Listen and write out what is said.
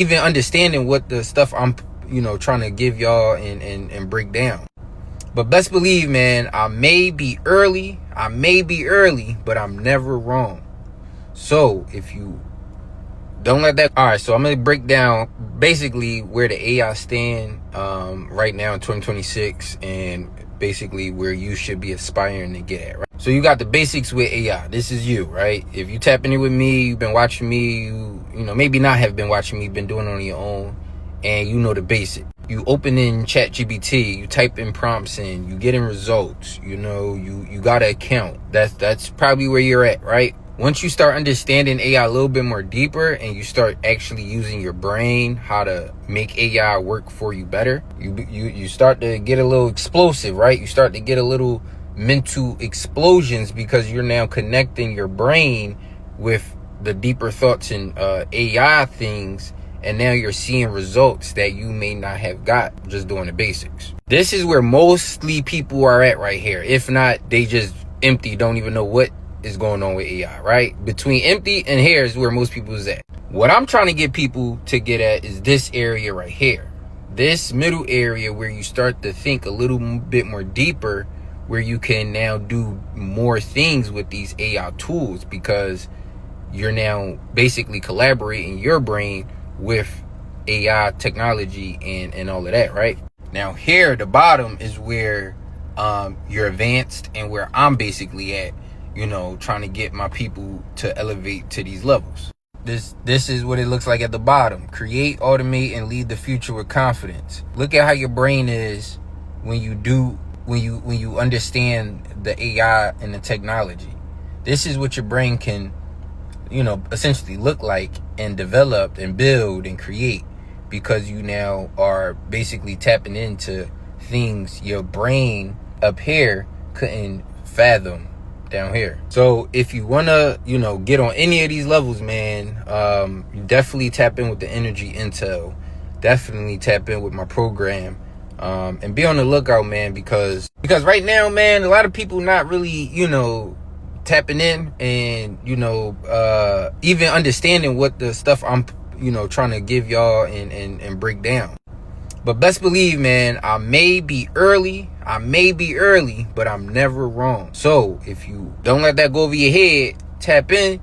even understanding what the stuff I'm, trying to give y'all and break down. But best believe, man, I may be early, but I'm never wrong. So if you don't let that. All right, so I'm gonna break down basically where the AI stand right now in 2026, and basically where you should be aspiring to get at. Right. So you got the basics with AI. This is you, right? If you tapping in with me, you've been watching me. You know, maybe not have been watching me, been doing it on your own, and you know the basic. You open in ChatGPT, you type in prompts in, you get in results. You know, you got an account. That's probably where you're at, right? Once you start understanding AI a little bit more deeper and you start actually using your brain, how to make AI work for you better, you start to get a little explosive, right? You start to get a little mental explosions because you're now connecting your brain with the deeper thoughts and AI things, and now you're seeing results that you may not have got just doing the basics. This is where mostly people are at right here. If not, they just empty, don't even know what is going on with AI, right? Between empty and here is where most people is at. What I'm trying to get people to get at is this area right here. This middle area where you start to think a little bit more deeper, where you can now do more things with these AI tools, because you're now basically collaborating your brain with AI technology and all of that, right? Now here, the bottom is where you're advanced and where I'm basically at, trying to get my people to elevate to these levels. This is what it looks like at the bottom. Create, automate, and lead the future with confidence. Look at how your brain is when you understand the AI and the technology. This is what your brain can, essentially look like and develop and build and create, because you now are basically tapping into things your brain up here couldn't fathom down here. So if you want to, get on any of these levels, man, you definitely tap in with the Energy Intel. Definitely tap in with my program. And be on the lookout, man, because right now, man, a lot of people not really, tapping in and, even understanding what the stuff I'm, trying to give y'all and break down. But best believe, man, I may be early, but I'm never wrong. So if you don't let that go over your head, tap in,